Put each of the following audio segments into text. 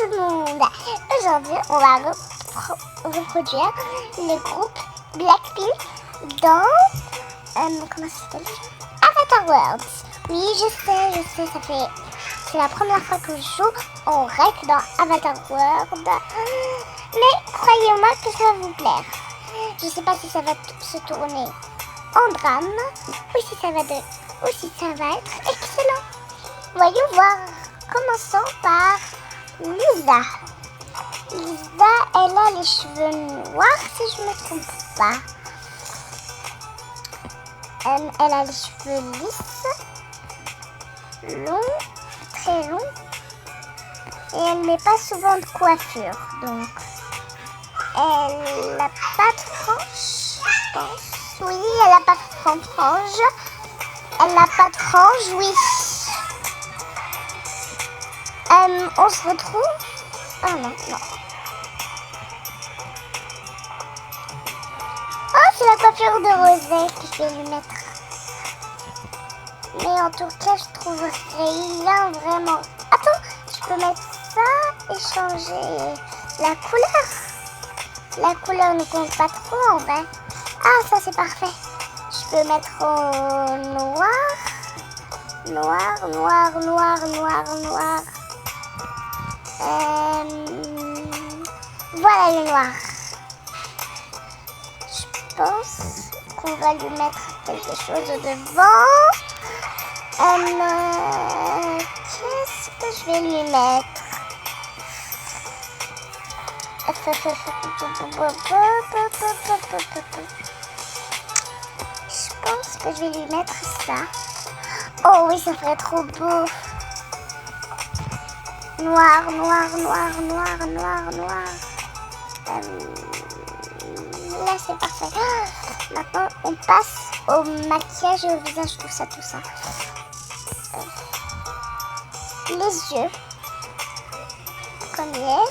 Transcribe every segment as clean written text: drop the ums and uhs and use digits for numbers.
le monde. Aujourd'hui, on va reproduire le groupe Blackpink dans... comment ça s'appelle? Avatar World. Oui, je sais, c'est la première fois que je joue en rec dans Avatar World. Mais croyez-moi que ça va vous plaire. Je ne sais pas si ça va se tourner en drame ou si ça va être excellent. Voyons voir. Commençons par Lisa. Lisa, elle a les cheveux noirs si je ne me trompe pas. Elle a les cheveux lisses, longs, très longs. Et elle met pas souvent de coiffure. Donc, elle n'a pas de frange, je pense. Oui, elle n'a pas de frange. Elle n'a pas de frange, oui. On se retrouve. Ah non. Oh, c'est la coiffure de Rosé que je vais lui mettre. Mais en tout cas, je trouve rien vraiment. Attends, je peux mettre ça et changer la couleur. La couleur ne compte pas trop en vrai. Ah, ça c'est parfait. Je peux mettre en noir. Voilà le noir. Je pense qu'on va lui mettre quelque chose devant. Qu'est-ce que je vais lui mettre? Je pense que je vais lui mettre ça. Oh oui, ça ferait trop beau. Noir. Là, c'est parfait. Maintenant, on passe au maquillage et au visage, tout ça. Les yeux. Premier.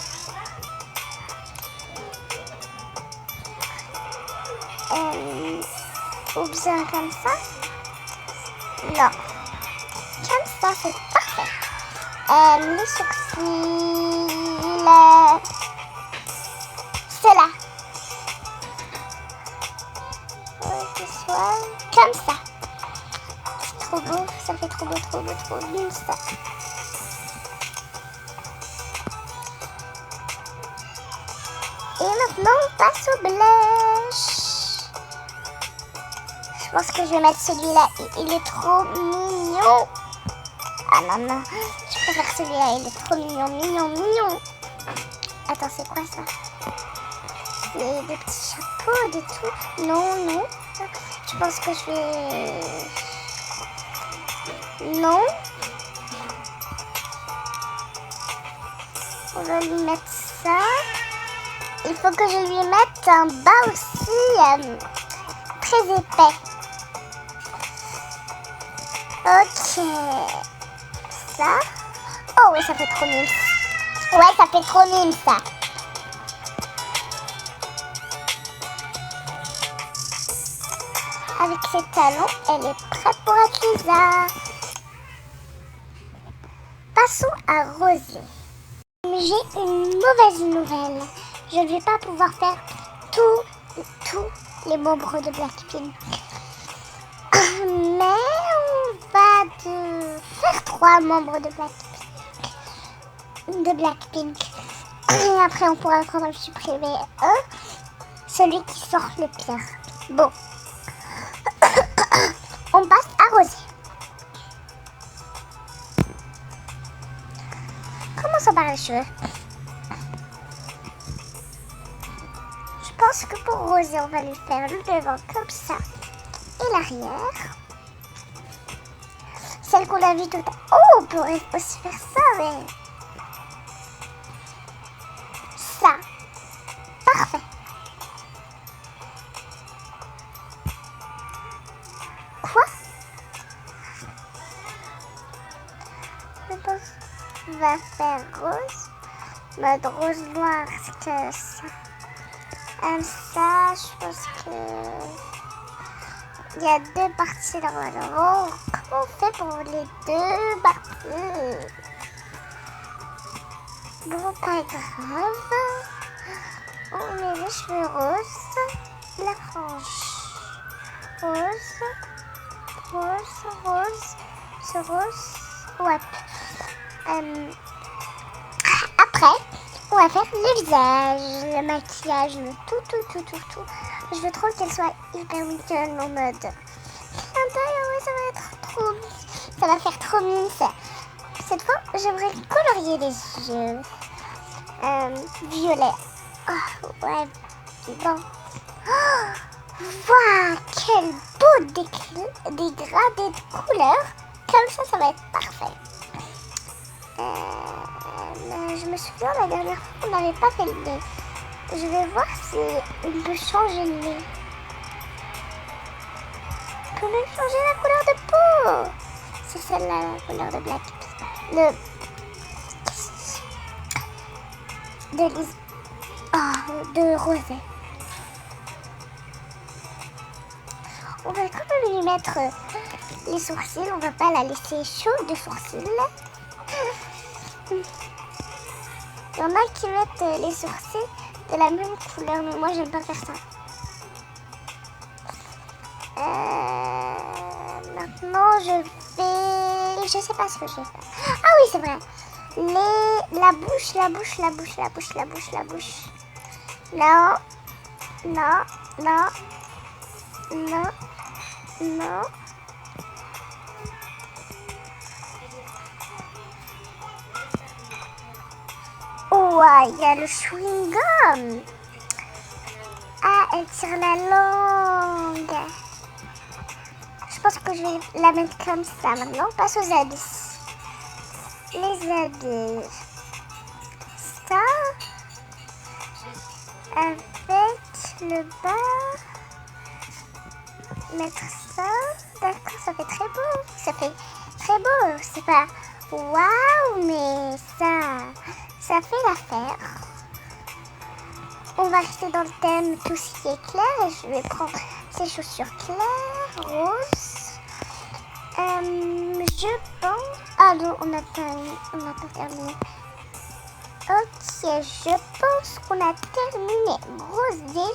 Ou bien comme ça. Non. Comme ça, c'est parfait. Les sourcils. Cela. Que ce soit comme ça. C'est trop beau. Ça fait trop beau ça. Et maintenant, on passe au blush. Je pense que je vais mettre celui-là. Il est trop mignon. Ah non. Je préfère celui-là. Il est trop mignon. Attends, c'est quoi ça? C'est des petits chapeaux, de tout. Non. Je pense que je vais... Non. On va lui mettre ça. Il faut que je lui mette un bas aussi très épais. Ok. Ça. Oh oui, ça fait trop mime. Ouais, ça fait trop mime ça. Avec ses talons, elle est prête pour être Lisa. Passons à Rosé. J'ai une mauvaise nouvelle. Je ne vais pas pouvoir faire tous les membres de Blackpink. Mais on va faire 3 membres de Blackpink. Et après, on pourra quand même supprimer celui qui sort le pire. Bon. On passe à Rosé. Commençons par les cheveux. Je pense que pour Rosé, on va lui faire le devant comme ça. Et l'arrière. Celle qu'on a vue tout à l'heure. Oh, on pourrait aussi faire ça, mais... Ça. Parfait. Quoi? Je pense qu'on va faire rose. Mode rose noir, c'est que ça. Ça, je pense que... Il y a 2 parties normalement. Comment on fait pour les 2 parties? Bon, Bon, pas grave. On met les cheveux roses. La frange. Rose. C'est rose. Ouais. Après, on va faire le visage, le maquillage, le tout. Je veux trop qu'elle soit hyper mignonne en mode. Ouais, ça va être trop. Ça va faire trop mignon ça. Cette fois, j'aimerais colorier les yeux. Violet. Oh, ouais. Bon. Oh, waouh, quel beau dégradé de couleurs. Comme ça va être parfait. Je me souviens la dernière fois on n'avait pas fait le nez. Je vais voir si on peut changer le nez. On peut même changer la couleur de peau. C'est celle-là la couleur de Black. De rosé. On va quand même lui mettre les sourcils. On va pas la laisser chaude de sourcils. Il y en a qui mettent les sourcils de la même couleur, mais moi j'aime pas faire ça. Maintenant je sais pas ce que je vais faire. Ah oui, c'est vrai. La bouche. Non. Oh, il y a le chewing-gum. Ah, elle tire la langue. Je pense que je vais la mettre comme ça maintenant. On passe aux habits. Les habits. Ça. Avec le bas. Mettre ça. D'accord, ça fait très beau. Ça fait très beau. C'est pas waouh, mais ça fait l'affaire. On va rester dans le thème tout ce qui est clair et je vais prendre ces chaussures claires, roses. Je pense... Ah non, on n'a pas terminé. Ok, je pense qu'on a terminé. Rosé.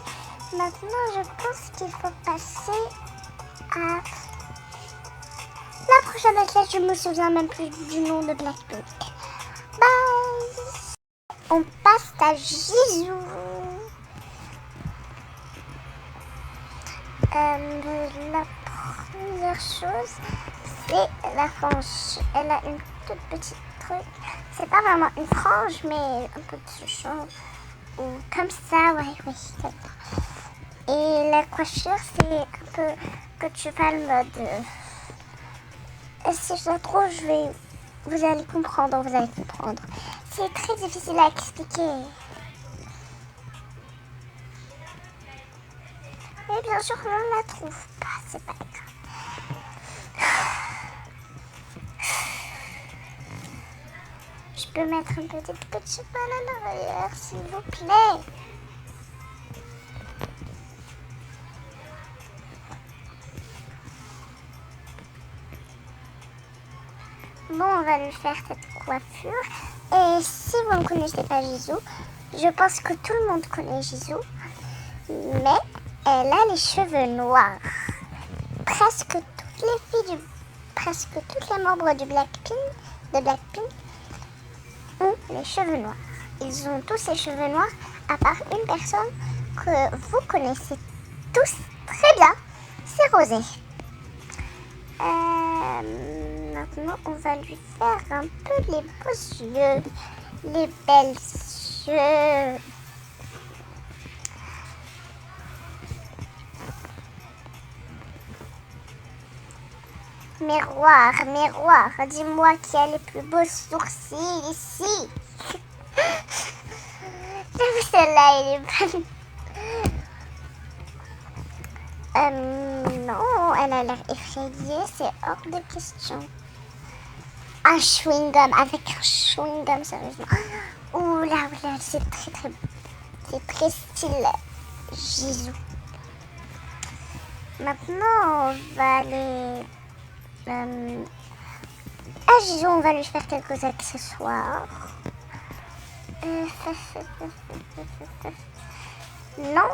Maintenant, je pense qu'il faut passer à la prochaine athlète. Je me souviens même plus du nom de Blackpink. Bye. On passe à Jisoo. La première chose, c'est la frange. Elle a une toute petite truc. C'est pas vraiment une frange, mais un peu de cheveux. Ou comme ça, oui. Et la coiffure, c'est un peu que tu fais le mode. Si je dois trop, vous allez comprendre. C'est très difficile à expliquer. Et bien sûr, je ne la trouve pas, c'est pas grave. Je peux mettre un petit poil à l'arrière, s'il vous plaît. Bon, on va lui faire cette coiffure. Et si vous ne connaissez pas Jisoo, je pense que tout le monde connaît Jisoo. Mais elle a les cheveux noirs. Presque toutes les membres de Blackpink ont les cheveux noirs. Ils ont tous les cheveux noirs, à part une personne que vous connaissez tous très bien, c'est Rosé. Maintenant, on va lui faire un peu les beaux yeux, les belles yeux. Miroir, dis-moi qui a les plus beaux sourcils ici. J'avoue, celle-là, elle est bonne. Non, elle a l'air effrayée, c'est hors de question. Un chewing-gum, avec un chewing-gum, sérieusement. Oula, c'est très style Jisoo. Maintenant, on va aller... à Jisoo, on va lui faire quelques accessoires. Non.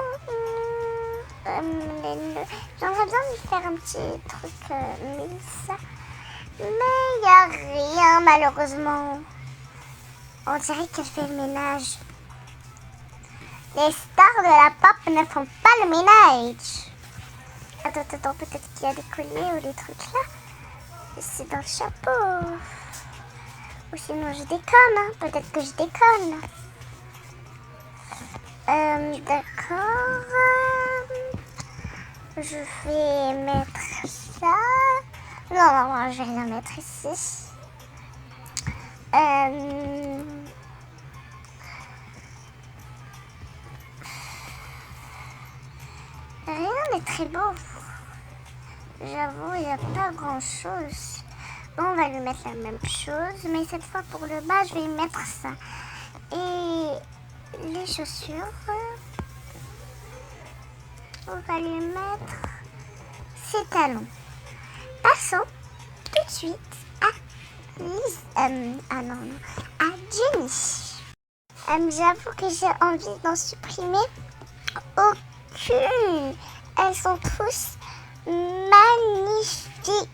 J'aimerais bien lui faire un petit truc Mélissa. Mais il n'y a rien malheureusement. On dirait qu'elle fait le ménage. Les stars de la pop ne font pas le ménage. Attends, peut-être qu'il y a des colliers ou des trucs là. C'est dans le chapeau. Ou sinon je déconne, hein. Peut-être que je déconne. D'accord. Je vais mettre ça. Non, je vais la mettre ici. Rien n'est très beau. J'avoue, il n'y a pas grand chose. Bon, on va lui mettre la même chose. Mais cette fois, pour le bas, je vais lui mettre ça. Et les chaussures, on va lui mettre ses talons. Passons tout de suite à Liz. À Jenny. J'avoue que j'ai envie d'en supprimer aucune. Elles sont tous magnifiques.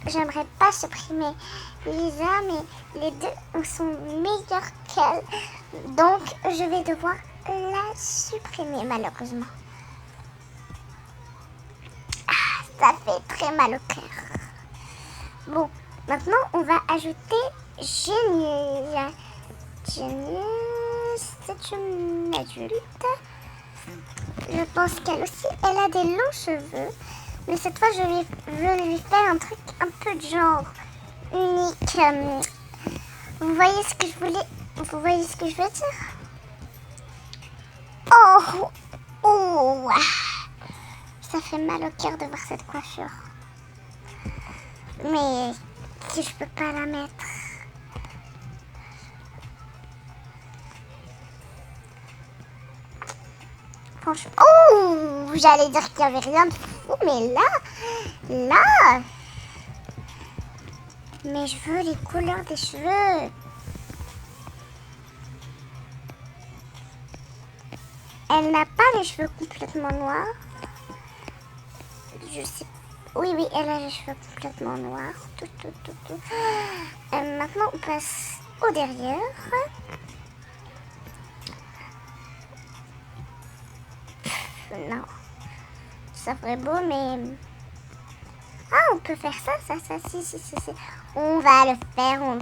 J'aimerais pas supprimer Lisa, mais les deux sont meilleurs qu'elle. Donc, je vais devoir la supprimer, malheureusement. Ah, ça fait très mal au cœur. Bon, maintenant, on va ajouter Jenny. Jenny, c'est une adulte. Je pense qu'elle aussi, elle a des longs cheveux. Mais cette fois, je veux lui faire un truc un peu de genre unique. Vous voyez ce que je voulais... Vous voyez ce que je veux dire? Oh, ça fait mal au cœur de voir cette coiffure. Mais si je peux pas la mettre... Franchement... Oh, j'allais dire qu'il n'y avait rien de fou, mais là... Mais je veux les couleurs des cheveux. Elle n'a pas les cheveux complètement noirs. Je sais. Oui, elle a les cheveux complètement noirs. Tout. Maintenant, on passe au derrière. Non. Ça ferait beau, mais... Ah, on peut faire ça, si. On va le faire. On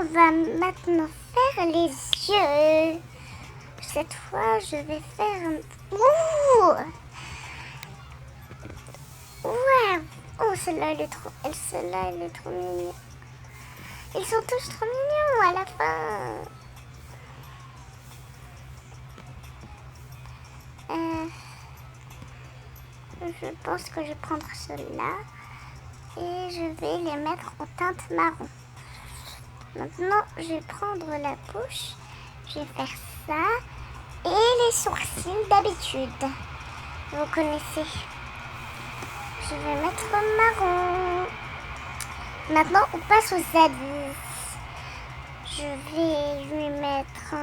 va maintenant faire les yeux. Cette fois, je vais faire un... Ouh! Ouais. Oh, celui-là, il est trop mignon. Ils sont tous trop mignons à la fin. Je pense que je vais prendre ceux-là et je vais les mettre en teinte marron. Maintenant, je vais prendre la bouche, je vais faire ça et les sourcils d'habitude. Vous connaissez. Je vais mettre marron. Maintenant, on passe aux habits. Je vais lui mettre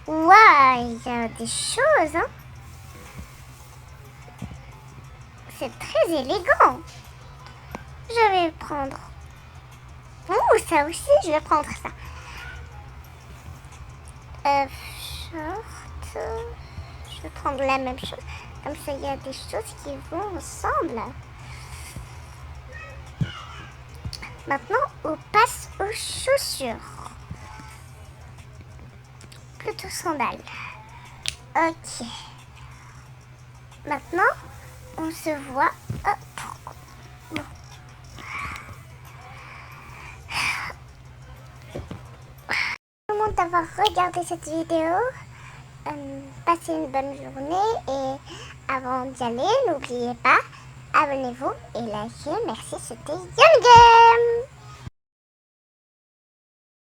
Waouh, il y a des choses, hein. C'est très élégant. Je vais prendre... Ouh, ça aussi, je vais prendre ça. Short. Je vais prendre la même chose. Comme ça, il y a des choses qui vont ensemble. Maintenant, on passe aux chaussures. Plutôt sandales. Ok. Maintenant, on se voit. Hop. Bon. Tout le monde d'avoir regardé cette vidéo. passez une bonne journée et avant d'y aller, n'oubliez pas, abonnez-vous et likez. Merci, c'était Young Game.